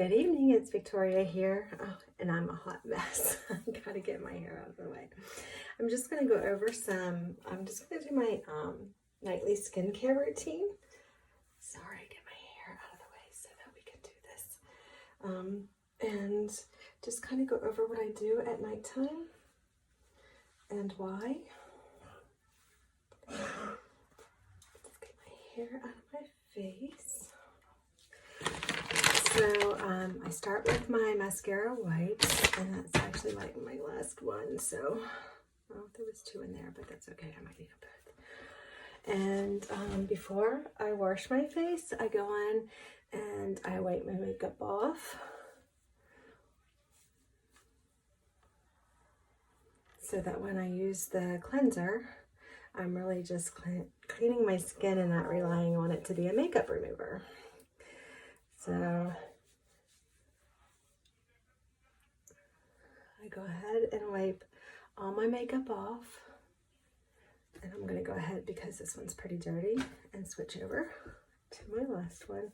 Good evening, it's Victoria here. Oh, and I'm a hot mess. I gotta get my hair out of the way. I'm just gonna go over I'm just gonna do my nightly skincare routine. Sorry, get my hair out of the way so that we can do this. And just kind of go over what I do at nighttime and why. Let's get my hair out of my face. So I start with my mascara wipes, and that's actually like my last one. So, well, there was two in there, but that's okay. I might need them both. And before I wash my face, I go on and I wipe my makeup off. So that when I use the cleanser, I'm really just cleaning my skin and not relying on it to be a makeup remover. So I go ahead and wipe all my makeup off. And I'm gonna go ahead, because this one's pretty dirty, and switch over to my last one.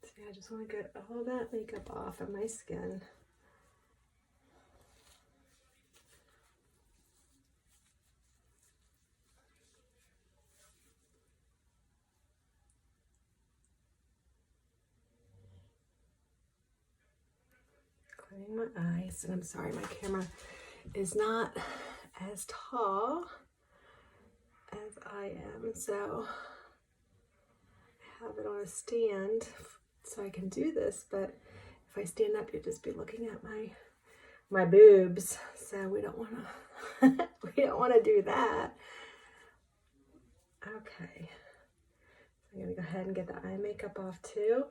See, I just wanna get all that makeup off of my skin. Cleaning my eyes, and I'm sorry, my camera is not as tall as I am, so I have it on a stand so I can do this, but if I stand up, you'd just be looking at my boobs, so we don't want to we don't want to do that. Okay, I'm gonna go ahead and get the eye makeup off too.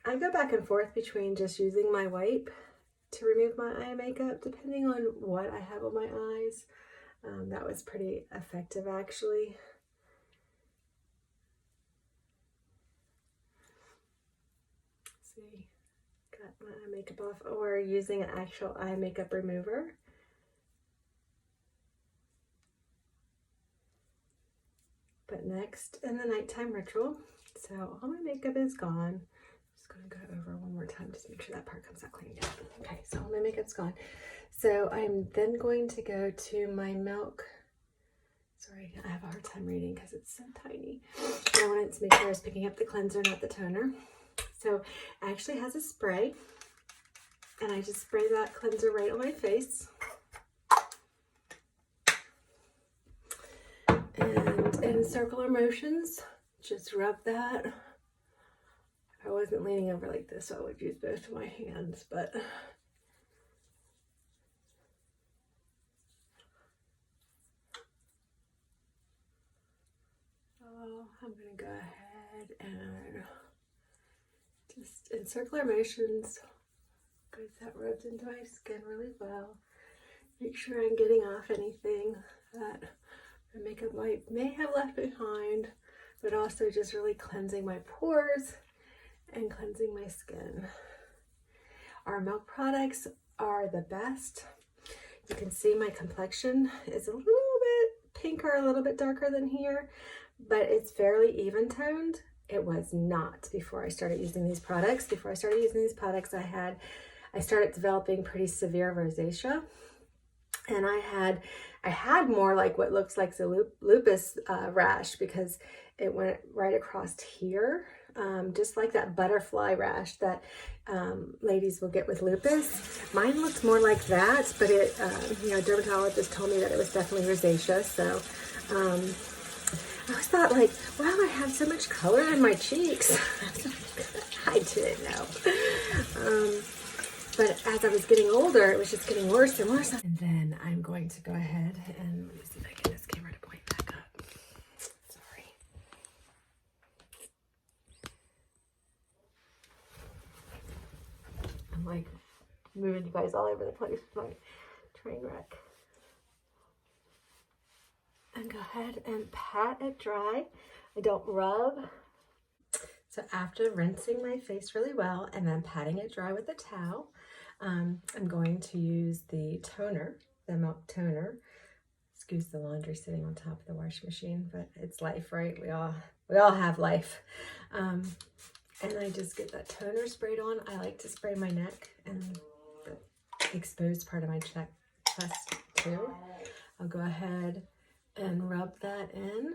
I go back and forth between just using my wipe to remove my eye makeup, depending on what I have on my eyes. That was pretty effective, actually. See, got my eye makeup off, or using an actual eye makeup remover. But next, in the nighttime ritual, so all my makeup is gone. Just gonna go over one more time, just make sure that part comes out cleaned up. Okay, so all my makeup's gone. So I'm then going to go to my Milk. Sorry, I have a hard time reading because it's so tiny. And I wanted to make sure I was picking up the cleanser, not the toner. So it actually has a spray, and I just spray that cleanser right on my face. And in circular motions, just rub that. If I wasn't leaning over like this, I would use both of my hands, but I'm gonna go ahead and just in circular motions, get that rubbed into my skin really well. Make sure I'm getting off anything that the makeup wipe may have left behind, but also just really cleansing my pores and cleansing my skin. Our Milk products are the best. You can see my complexion is a little bit pinker, a little bit darker than here, but it's fairly even toned. It was not before I started using these products. Before I started using these products, I started developing pretty severe rosacea, and I had more like what looks like the lupus rash, because it went right across here, just like that butterfly rash that ladies will get with lupus. Mine looked more like that, but a dermatologist told me that it was definitely rosacea. So I always thought, like, wow, I have so much color in my cheeks. I didn't know. But as I was getting older, it was just getting worse and worse. And then I'm going to go ahead and let me see if I can get this camera to point back up. Sorry. I'm like moving you guys all over the place with my train wreck. And go ahead and pat it dry. I don't rub. So after rinsing my face really well and then patting it dry with a towel, I'm going to use the toner, the Milk toner. Excuse the laundry sitting on top of the washing machine, but it's life, right? We all We all have life. And I just get that toner sprayed on. I like to spray my neck and the exposed part of my chest too. I'll go ahead and rub that in.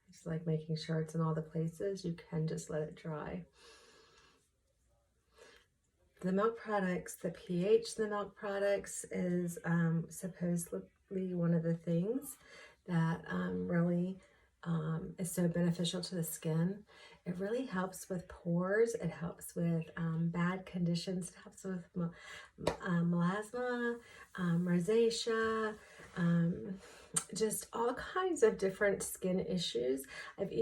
Just like making sure it's in all the places. You can just let it dry. The milk products, the pH in the milk products is supposedly one of the things that really is so beneficial to the skin. It really helps with pores. It helps with bad conditions. It helps with melasma, rosacea, just all kinds of different skin issues. I've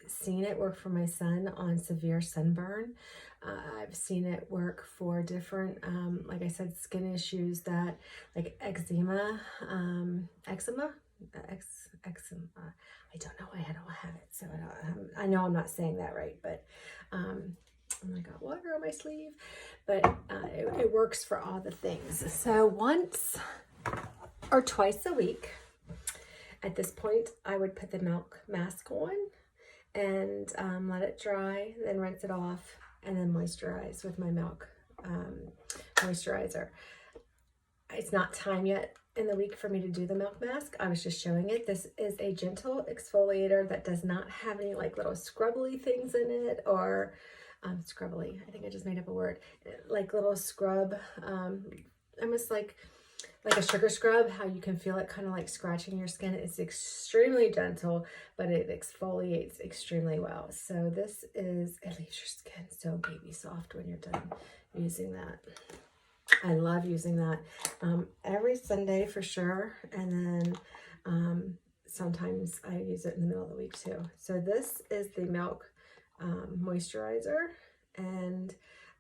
seen it work for my son on severe sunburn. I've seen it work for different, like I said, skin issues that, like eczema. I don't know why I don't have it, so I know I'm not saying that right, but oh I got water on my sleeve, but it works for all the things. So once or twice a week, at this point, I would put the milk mask on and let it dry, then rinse it off, and then moisturize with my milk moisturizer. It's not time yet in the week for me to do the milk mask. I was just showing it. This is a gentle exfoliator that does not have any like little scrubbly things in it, or scrubbly, I think I just made up a word, like little scrub, almost like a sugar scrub, how you can feel it kind of like scratching your skin. It's extremely gentle, but it exfoliates extremely well. So this is, it leaves your skin so baby soft when you're done using that. I love using that every Sunday for sure. And then sometimes I use it in the middle of the week too. So this is the milk moisturizer. And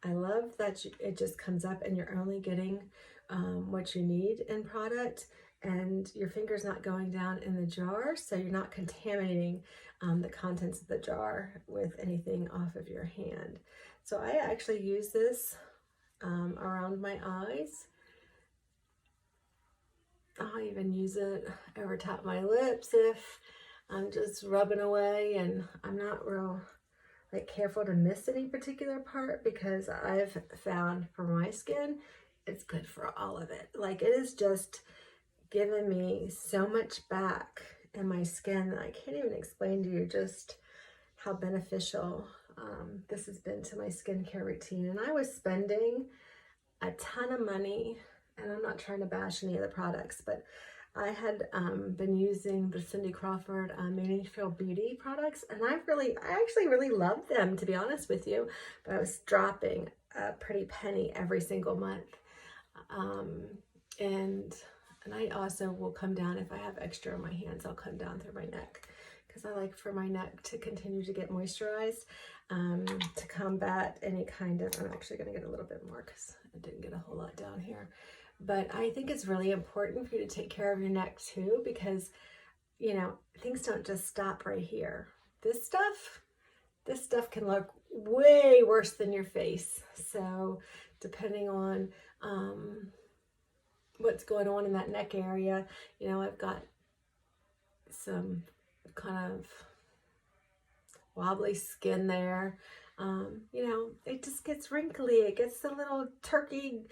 I love that it just comes up and you're only getting what you need in product, and your finger's not going down in the jar, so you're not contaminating the contents of the jar with anything off of your hand. So I actually use this around my eyes. I'll even use it over top of my lips if I'm just rubbing away and I'm not real careful to miss any particular part, because I've found for my skin it's good for all of it. Like, it is just given me so much back in my skin that I can't even explain to you just how beneficial this has been to my skincare routine. And I was spending a ton of money, and I'm not trying to bash any of the products, but I had been using the Cindy Crawford Made Beauty products, and I actually really loved them, to be honest with you, but I was dropping a pretty penny every single month. And I also will come down, if I have extra on my hands, I'll come down through my neck, because I like for my neck to continue to get moisturized, to combat any kind of, I'm actually going to get a little bit more because I didn't get a whole lot down here. But I think it's really important for you to take care of your neck too, because, you know, things don't just stop right here. This stuff can look way worse than your face. So depending on what's going on in that neck area, you know, I've got some kind of wobbly skin there. You know, it just gets wrinkly. It gets a little turkey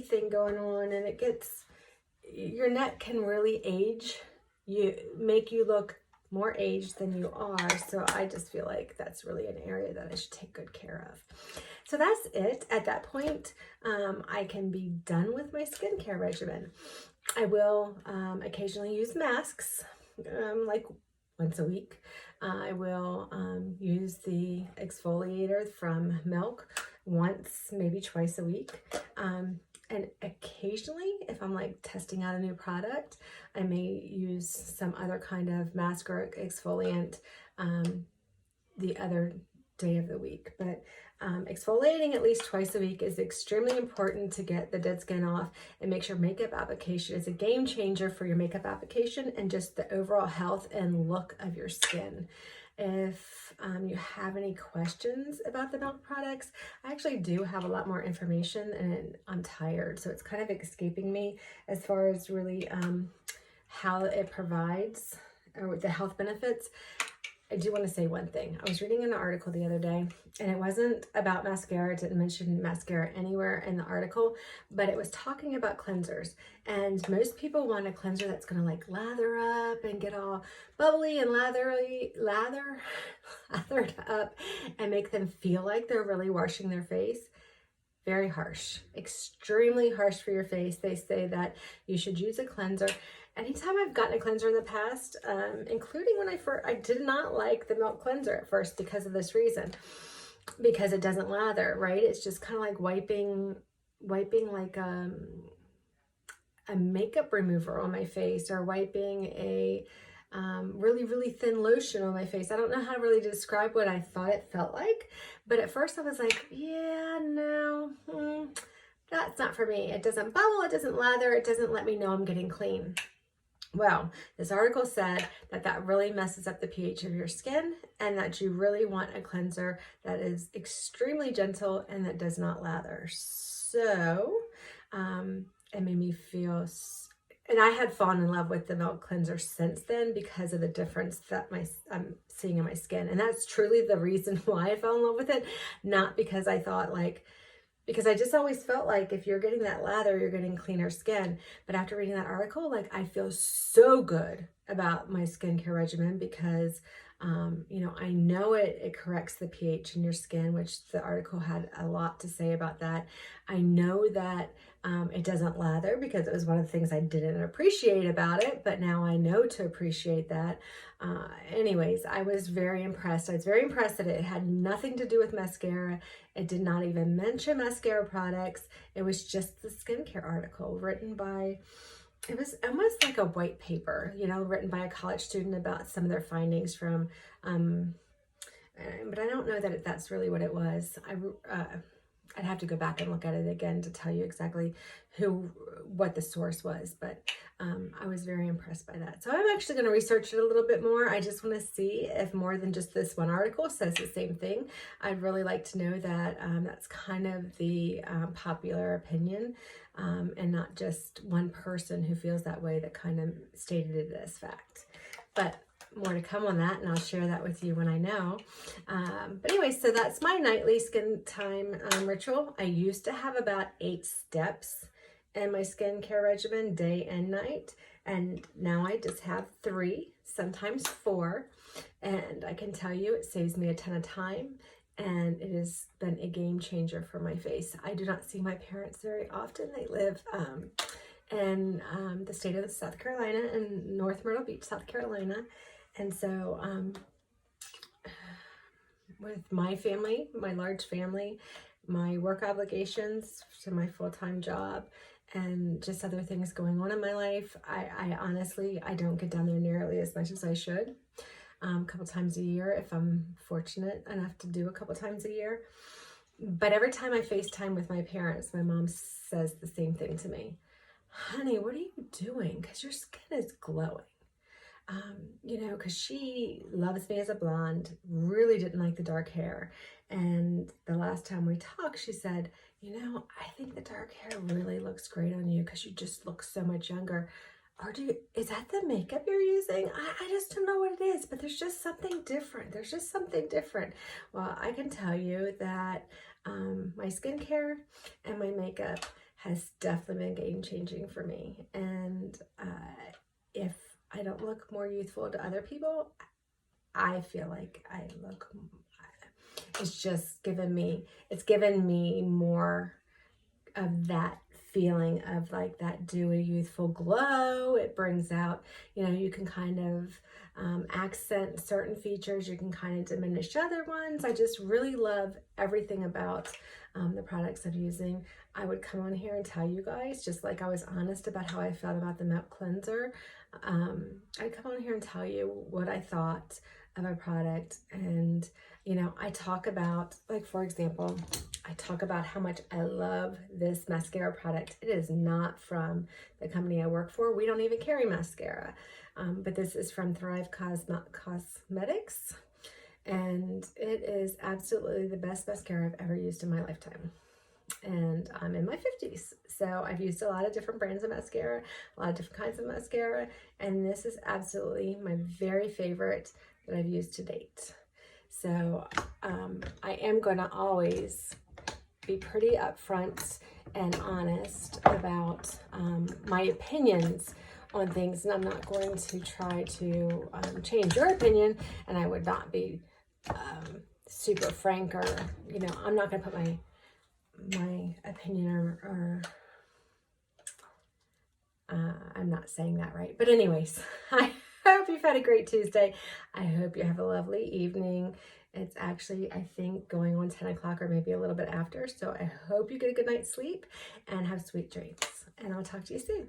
thing going on, and your neck can really make you look more aged than you are. So I just feel like that's really an area that I should take good care of. So that's it. At that point, I can be done with my skincare regimen. I will occasionally use masks, like once a week. I will use the exfoliator from Milk once, maybe twice a week. And occasionally, if I'm like testing out a new product, I may use some other kind of mask or exfoliant the other day of the week. But exfoliating at least twice a week is extremely important to get the dead skin off and make sure makeup application is a game changer for your makeup application and just the overall health and look of your skin. If you have any questions about the Milk products, I actually do have a lot more information, and I'm tired, so it's kind of escaping me as far as really how it provides or the health benefits. I do want to say one thing. I was reading an article the other day, and it wasn't about mascara. It didn't mention mascara anywhere in the article, but it was talking about cleansers. And most people want a cleanser that's going to like lather up and get all bubbly and lathered up and make them feel like they're really washing their face. Very harsh, extremely harsh for your face. They say that you should use a cleanser. Anytime I've gotten a cleanser in the past, including when I did not like the Milk cleanser at first because of this reason, because it doesn't lather, right? It's just kind of like wiping like a makeup remover on my face, or wiping a really, really thin lotion on my face. I don't know how to really describe what I thought it felt like, but at first I was like, yeah, no, that's not for me. It doesn't bubble, it doesn't lather, it doesn't let me know I'm getting clean. Well, this article said that that really messes up the pH of your skin, and that you really want a cleanser that is extremely gentle and that does not lather. So it made me feel, and I had fallen in love with the Milk cleanser since then because of the difference that I'm seeing in my skin. And that's truly the reason why I fell in love with it, not because I thought because I just always felt like if you're getting that lather, you're getting cleaner skin. But after reading that article, like, I feel so good about my skincare regimen because, I know it corrects the pH in your skin, which the article had a lot to say about that. I know that it doesn't lather because it was one of the things I didn't appreciate about it, but now I know to appreciate that. Anyways, I was very impressed. I was very impressed that it had nothing to do with mascara. It did not even mention mascara products. It was just the skincare article written by, it was almost like a white paper, written by a college student about some of their findings from, but I don't know that that's really what it was. I'd have to go back and look at it again to tell you exactly what the source was, but I was very impressed by that. So I'm actually going to research it a little bit more. I just want to see if more than just this one article says the same thing. I'd really like to know that that's kind of the popular opinion, and not just one person who feels that way that kind of stated it as fact. But more to come on that, and I'll share that with you when I know. But anyway, so that's my nightly skin time ritual. I used to have about 8 steps in my skincare regimen, day and night, and now I just have 3, sometimes 4, and I can tell you it saves me a ton of time, and it has been a game changer for my face. I do not see my parents very often. They live in the state of South Carolina, in North Myrtle Beach, South Carolina. And so with my family, my large family, my work obligations to my full-time job, and just other things going on in my life, I honestly, I don't get down there nearly as much as I should. A couple times a year, if I'm fortunate enough to do a couple times a year. But every time I FaceTime with my parents, my mom says the same thing to me. Honey, what are you doing? Because your skin is glowing. Because she loves me as a blonde, really didn't like the dark hair. And the last time we talked, she said, I think the dark hair really looks great on you because you just look so much younger. Or is that the makeup you're using? I just don't know what it is, but there's just something different. There's just something different. Well, I can tell you that my skincare and my makeup has definitely been game changing for me. And if I don't look more youthful to other people, I feel like I look, it's given me more of that feeling of like that dewy youthful glow. It brings out, you can kind of accent certain features, you can kind of diminish other ones. I just really love everything about the products I'm using. I would come on here and tell you guys, just like I was honest about how I felt about the Milk cleanser, I'd come on here and tell you what I thought of a product. And I talk about, like, for example, I talk about how much I love this mascara product. It is not from the company I work for. We don't even carry mascara, but this is from Thrive Cosmetics. And it is absolutely the best mascara I've ever used in my lifetime. And I'm in my 50s, so I've used a lot of different brands of mascara, a lot of different kinds of mascara, and this is absolutely my very favorite that I've used to date. So I am going to always be pretty upfront and honest about my opinions on things, and I'm not going to try to change your opinion, and I would not be super frank, or, you know, I'm not going to put my opinion or I'm not saying that right. But anyways, I hope you've had a great Tuesday. I hope you have a lovely evening. It's actually, I think, going on 10 o'clock or maybe a little bit after. So I hope you get a good night's sleep and have sweet dreams. And I'll talk to you soon.